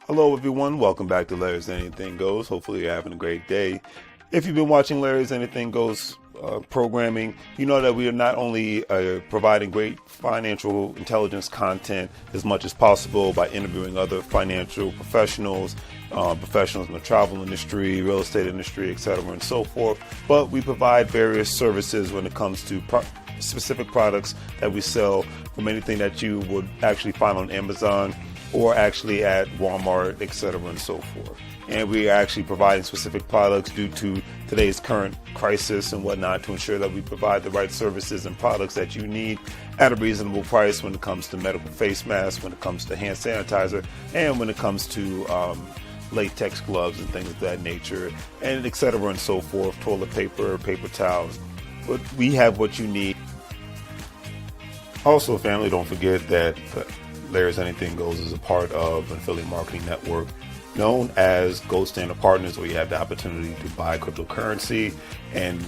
Hello, everyone. Welcome back to Larry's Anything Goes. Hopefully, you're having a great day. If you've been watching Larry's Anything Goes programming, you know that we are not only providing great financial intelligence content as much as possible by interviewing other financial professionals, professionals in the travel industry, real estate industry, etc., and so forth, but we provide various services when it comes to specific products that we sell, from anything that you would actually find on Amazon or actually at Walmart, etc., and so forth. And we are actually providing specific products due to today's current crisis and whatnot to ensure that we provide the right services and products that you need at a reasonable price when it comes to medical face masks, when it comes to hand sanitizer, and when it comes to latex gloves and things of that nature, and etc., and so forth, toilet paper, paper towels. But we have what you need. Also, family, don't forget that Larry's Anything Goes is a part of an affiliate marketing network known as Gold Standard Partners, where you have the opportunity to buy cryptocurrency and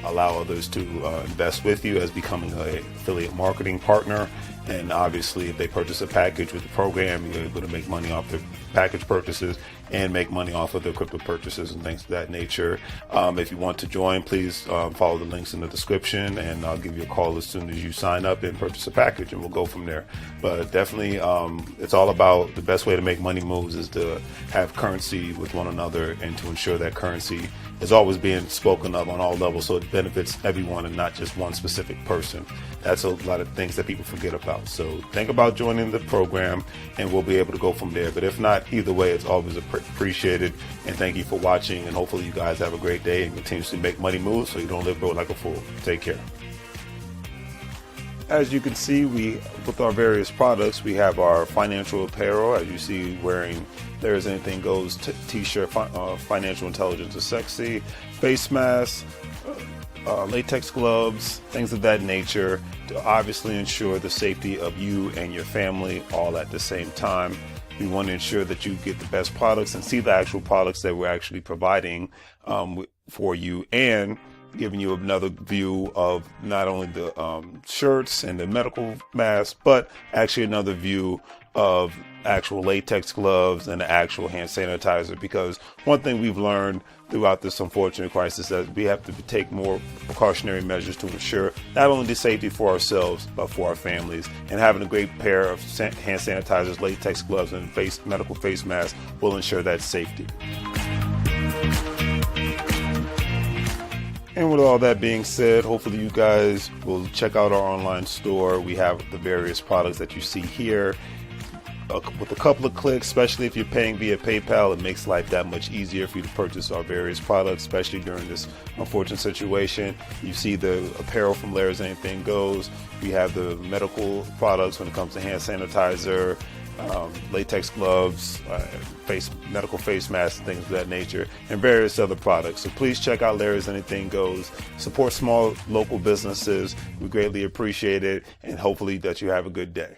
allow others to invest with you as becoming an affiliate marketing partner. And obviously, if they purchase a package with the program, you're able to make money off the package purchases and make money off of the crypto purchases and things of that nature. If you want to join, please follow the links in the description, and I'll give you a call as soon as you sign up and purchase a package, and we'll go from there. But definitely, it's all about the best way to make money moves is to have currency with one another and to ensure that currency is always being spoken of on all levels, so it benefits everyone and not just one specific person. That's a lot of things that people forget about. So think about joining the program, and we'll be able to go from there. But if not, either way, it's always appreciated. And thank you for watching. And hopefully you guys have a great day and continuously make money moves so you don't live broke like a fool. Take care. As you can see, with our various products, we have our financial apparel. As you see, wearing There's Anything Goes t-shirt, financial intelligence is sexy, face masks, latex gloves, things of that nature, to obviously ensure the safety of you and your family all at the same time. We want to ensure that you get the best products and see the actual products that we're actually providing for you, and giving you another view of not only the shirts and the medical masks, but actually another view of actual latex gloves and the actual hand sanitizer. Because one thing we've learned throughout this unfortunate crisis is that we have to take more precautionary measures to ensure not only the safety for ourselves, but for our families. And having a great pair of hand sanitizers, latex gloves, and medical face masks will ensure that safety. And with all that being said, hopefully you guys will check out our online store. We have the various products that you see here. With a couple of clicks, especially if you're paying via PayPal, it makes life that much easier for you to purchase our various products, especially during this unfortunate situation. You see the apparel from Larry's Anything Goes. We have the medical products when it comes to hand sanitizer, latex gloves, medical face masks, and things of that nature, and various other products. So please check out Larry's Anything Goes. Support small local businesses. We greatly appreciate it, and hopefully that you have a good day.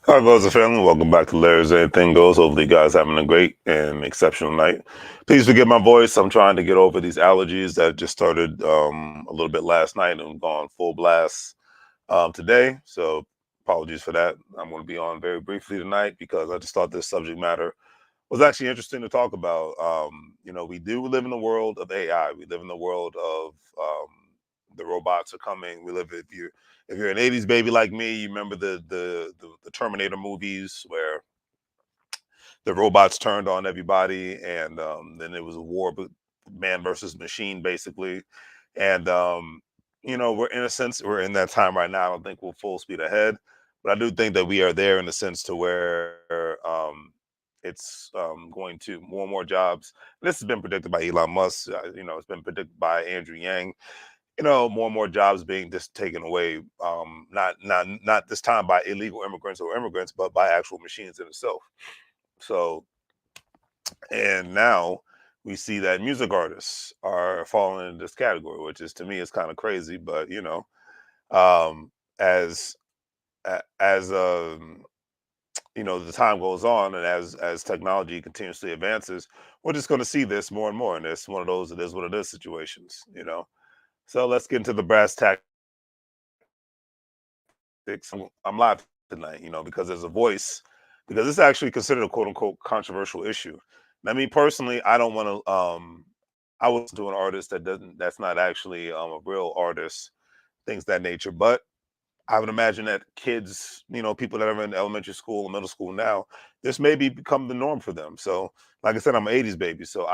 All right, brothers and family, welcome back to Larry's Anything Goes. Hopefully, you guys having a great and exceptional night. Please forgive my voice. I'm trying to get over these allergies that just started a little bit last night and gone full blast today. So, apologies for that. I'm going to be on very briefly tonight because I just thought this subject matter was actually interesting to talk about. We do live in the world of AI. We live in the world of the robots are coming. We live if you're an '80s baby like me, you remember the Terminator movies where the robots turned on everybody, and then it was a war, but man versus machine, basically. And we're in a sense we're in that time right now. I don't think we're full speed ahead, but I do think that we are there in the sense to where it's going to more and more jobs. This has been predicted by Elon Musk. It's been predicted by Andrew Yang. More and more jobs being just taken away. Not this time by illegal immigrants or immigrants, but by actual machines in itself. So, and now we see that music artists are falling into this category, which is to me is kind of crazy. But um, as as the time goes on and as technology continuously advances, we're just going to see this more and more. And it's one of those it is what it is situations. So let's get into the brass tacks. I'm live tonight, because there's a voice, because it's actually considered a quote unquote controversial issue. Now, me personally, I don't want to. I was to an artist that's not actually a real artist, things that nature. But I would imagine that kids, people that are in elementary school or middle school now, this may become the norm for them. So, like I said, I'm an '80s baby, so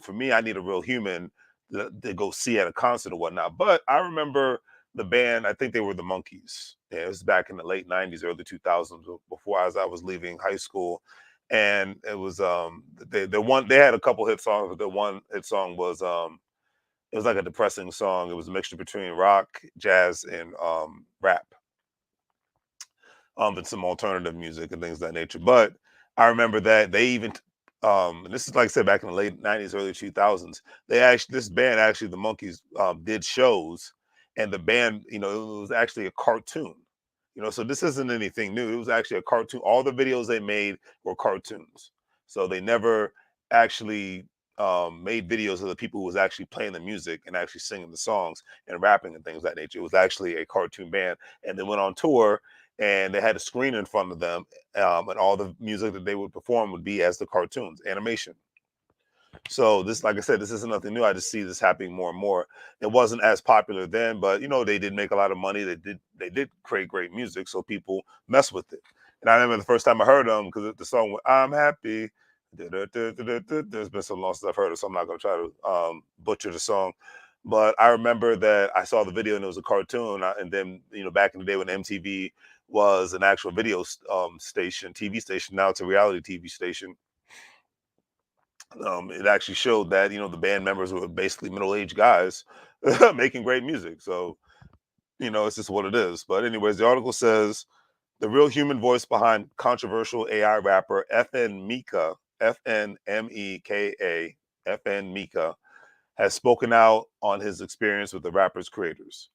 for me, I need a real human to go see at a concert or whatnot. But I remember the band. I think they were the Monkees. Yeah, it was back in the late '90s, early 2000s, before as I was leaving high school, and it was they had a couple hit songs, but the one hit song was it was like a depressing song. It was a mixture between rock, jazz, and rap, and some alternative music and things of that nature. But I remember that they even, and this is like I said, back in the late '90s, early 2000s, this band actually, the Monkees, did shows, and the band, it was actually a cartoon. So this isn't anything new. It was actually a cartoon. All the videos they made were cartoons. So they never actually made videos of the people who was actually playing the music and actually singing the songs and rapping and things of that nature. It was actually a cartoon band, and they went on tour and they had a screen in front of them, and all the music that they would perform would be as the cartoons animation. So this, like I said, this isn't nothing new. I just see this happening more and more. It wasn't as popular then, but they did make a lot of money. They did create great music, so people mess with it. And I remember the first time I heard them, because the song "I'm Happy." There's been so long since I've heard it, so I'm not going to try to butcher the song. But I remember that I saw the video and it was a cartoon. And then back in the day when MTV was an actual video station, TV station. Now it's a reality TV station. It actually showed that the band members were basically middle-aged guys making great music. So it's just what it is. But anyways, the article says the real human voice behind controversial AI rapper FN Mika, FNMEKA, FN Mika, has spoken out on his experience with the rapper's creators.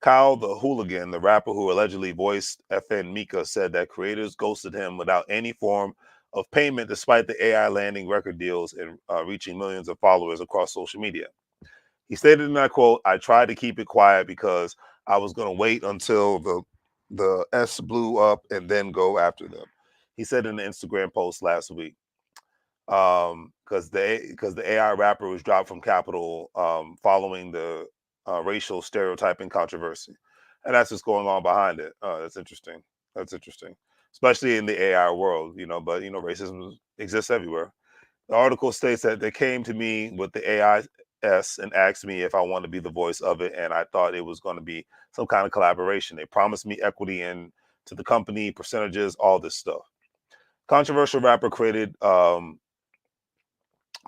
Kyle the Hooligan, the rapper who allegedly voiced FN Mika, said that creators ghosted him without any form of payment despite the AI landing record deals and reaching millions of followers across social media. He stated, and I quote, "I tried to keep it quiet because I was going to wait until the S blew up and then go after them." He said in an Instagram post last week, because the AI rapper was dropped from Capitol following the racial stereotyping controversy, and that's what's going on behind it. That's interesting. That's interesting, especially in the AI world. But racism exists everywhere. The article states that they came to me with the AIS and asked me if I want to be the voice of it, and I thought it was going to be some kind of collaboration. They promised me equity in to the company, percentages, all this stuff. Controversial rapper created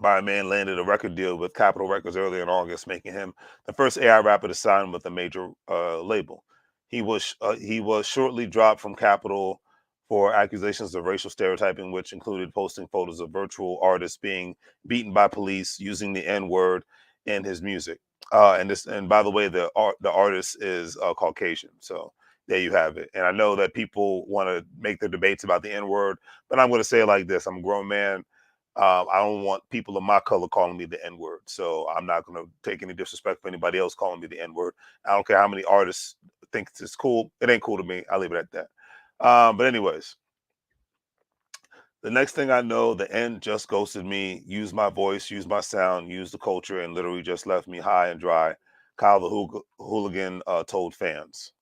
by a man landed a record deal with Capitol Records earlier in August, making him the first AI rapper to sign with a major label. He was shortly dropped from Capitol for accusations of racial stereotyping, which included posting photos of virtual artists being beaten by police using the N word in his music. And by the way, the artist is Caucasian, so there you have it. And I know that people want to make their debates about the N word, but I'm going to say it like this: I'm a grown man. I don't want people of my color calling me the N word. So I'm not going to take any disrespect for anybody else calling me the N word. I don't care how many artists think it's cool. It ain't cool to me. I'll leave it at that. But anyways, the next thing I know, the N just ghosted me, used my voice, used my sound, used the culture, and literally just left me high and dry. Kyle the hooligan told fans.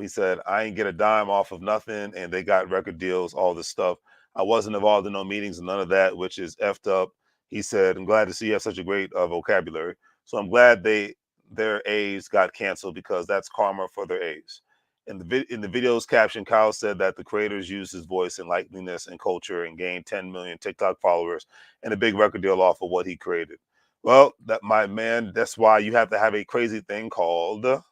He said, I ain't get a dime off of nothing, and they got record deals, all this stuff. I wasn't involved in no meetings and none of that, which is effed up. He said, I'm glad to see you have such a great vocabulary. So I'm glad their A's got canceled because that's karma for their A's. In the video's caption, Kyle said that the creators used his voice and likeliness and culture and gained 10 million TikTok followers and a big record deal off of what he created. Well, that my man, that's why you have to have a crazy thing called you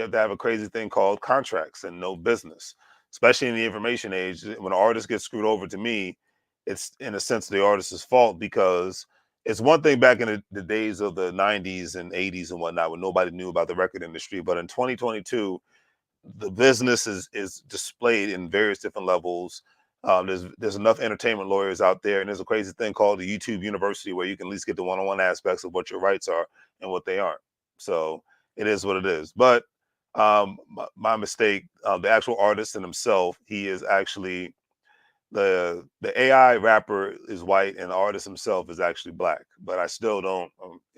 have to have a crazy thing called contracts and no business, especially in the information age. When an artist gets screwed over, to me, it's in a sense the artist's fault, because it's one thing back in the days of the 90s and 80s and whatnot when nobody knew about the record industry. But in 2022, the business is displayed in various different levels. There's enough entertainment lawyers out there, and there's a crazy thing called the YouTube University where you can at least get the one-on-one aspects of what your rights are and what they aren't. So it is what it is. But my mistake. The actual artist in himself, he is actually the AI rapper is white, and the artist himself is actually black. But I still don't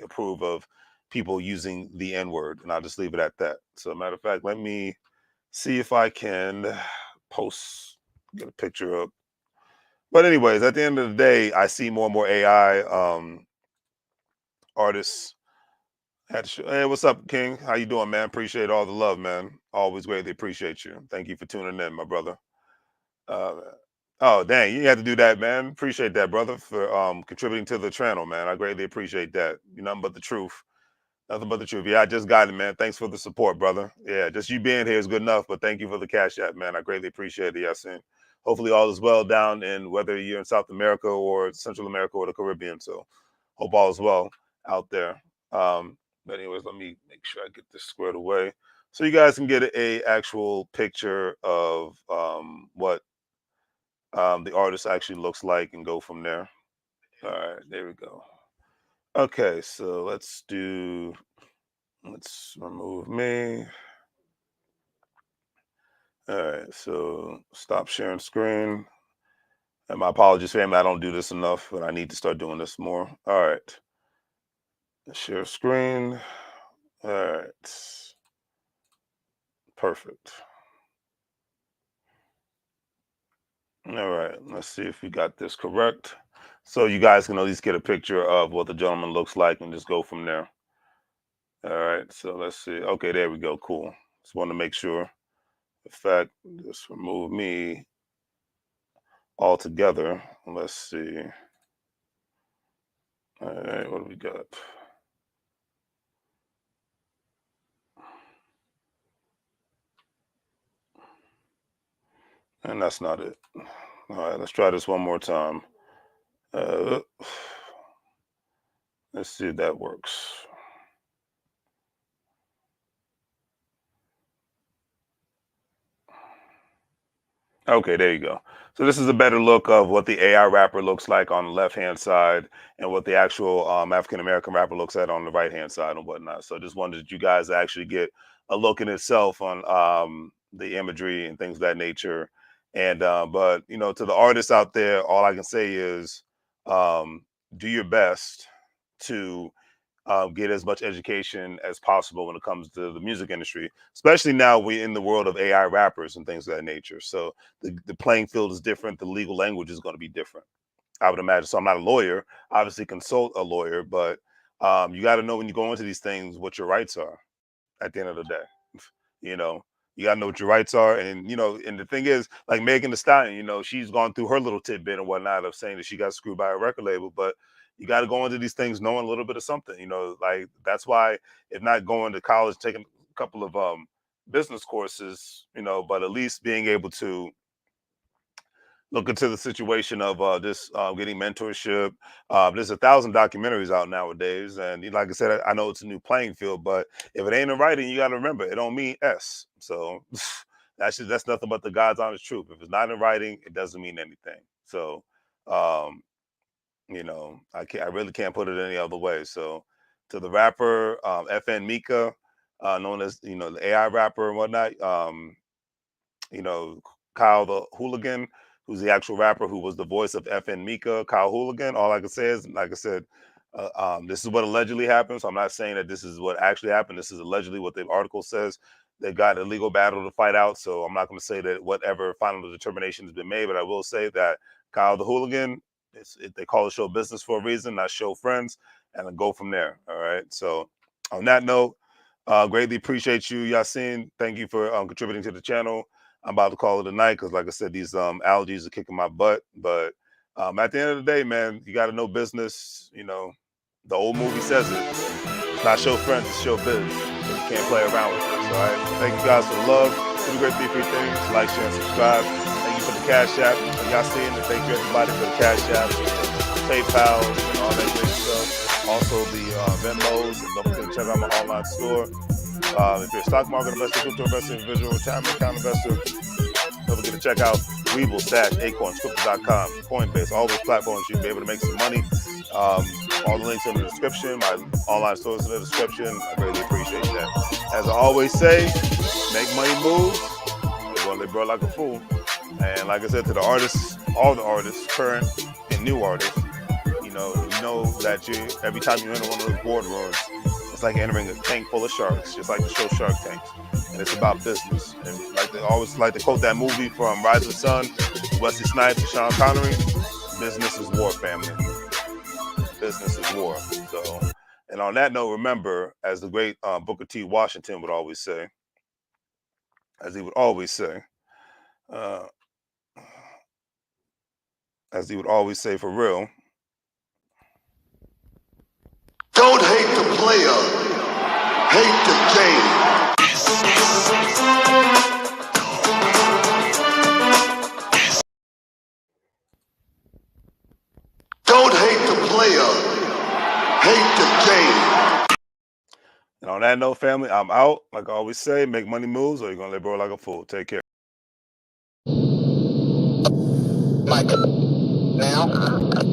approve of people using the N word, and I'll just leave it at that. So, matter of fact, let me see if I can post, get a picture up. But anyways, at the end of the day, I see more and more AI artists. Hey, what's up, King? How you doing, man? Appreciate all the love, man. Always greatly appreciate you. Thank you for tuning in, my brother. Uh, oh, dang, you had to do that, man. Appreciate that, brother, for contributing to the channel, man. I greatly appreciate that. You nothing but the truth. Nothing but the truth. Yeah, I just got it, man. Thanks for the support, brother. Yeah, just you being here is good enough, but thank you for the cash app, man. I greatly appreciate it, Yasin. Hopefully all is well down in whether you're in South America or Central America or the Caribbean. So hope all is well out there. But anyways, let me make sure I get this squared away so you guys can get a actual picture of what the artist actually looks like and go from there. All right, there we go. Okay, so let's remove me. All right, so stop sharing screen. And my apologies, family. I don't do this enough, but I need to start doing this more. All right, share screen. All right, perfect. All right, let's see if we got this correct. So you guys can at least get a picture of what the gentleman looks like and just go from there. All right, so let's see. Okay, there we go. Cool. Just want to make sure. In fact, just remove me altogether. Let's see. All right, what do we got? And that's not it. All right, let's try this one more time. Uh, let's see if that works. Okay, there you go. So this is a better look of what the AI rapper looks like on the left hand side, and what the actual African American rapper looks at on the right hand side and whatnot. So just wanted you guys to actually get a look in itself on the imagery and things of that nature. And but to the artists out there, all I can say is um, do your best to get as much education as possible when it comes to the music industry, especially now we in the world of AI rappers and things of that nature. So the playing field is different. The legal language is going to be different, I would imagine. So I'm not a lawyer, obviously consult a lawyer, but you got to know when you go into these things what your rights are at the end of the day. you know, You gotta know what your rights are, and and the thing is, like Megan Thee Stallion, she's gone through her little tidbit and whatnot of saying that she got screwed by a record label, but you got to go into these things knowing a little bit of something. Like that's why, if not going to college, taking a couple of business courses, but at least being able to look into the situation of this getting mentorship. There's 1,000 documentaries out nowadays, and like I said, I know it's a new playing field, but if it ain't in writing, you got to remember it don't mean S. So that's nothing but the God's honest truth. If it's not in writing, it doesn't mean anything. So um, I really can't put it any other way. So to the rapper FN Mika, known as the AI rapper and whatnot. You know, Kyle the Hooligan, who's the actual rapper who was the voice of FN Mika, Kyle Hooligan. All I can say is, like I said, this is what allegedly happened. So I'm not saying that this is what actually happened. This is allegedly what the article says. They got a legal battle to fight out. So I'm not going to say that whatever final determination has been made, but I will say that Kyle the Hooligan, they call the show business for a reason, not show friends, and then go from there. All right. So on that note, greatly appreciate you, Yasin. Thank you for contributing to the channel. I'm about to call it a night because, like I said, these allergies are kicking my butt. But at the end of the day, man, you got to know business. The old movie says it. It's not show friends, it's show biz. So you can't play around with this. All right. Thank you guys for the love. Do the great three things. Like, share, and subscribe. Thank you for the Cash App. Y'all seeing it. Thank you everybody for the Cash App, PayPal, and all that great stuff. Also the Venmos. And don't forget to check out my online store. If you're a stock market investor, crypto investor, individual, retirement account investor, don't forget to check out WEBULL, Stash, Acorns, Crypto.com, Coinbase, all those platforms you'll be able to make some money. All the links in the description, my online stores in the description. I really appreciate that. As I always say, make money move. They're going to live, bro, like a fool. And like I said to the artists, all the artists, current and new artists, you know that every time you enter one of those boardrooms, it's like entering a tank full of sharks, just like the show Shark Tanks. And it's about business. And like they always like to quote that movie from Rise of the Sun, Wesley Snipes and Sean Connery, business is war, family. Business is war. So, and on that note, remember, as the great Booker T. Washington would always say, as he would always say, for real, don't hate the player, hate the game. Don't hate the player, hate the game. And on that note, family, I'm out. Like I always say, make money moves or you're going to live, bro, like a fool. Take care. Mike, now.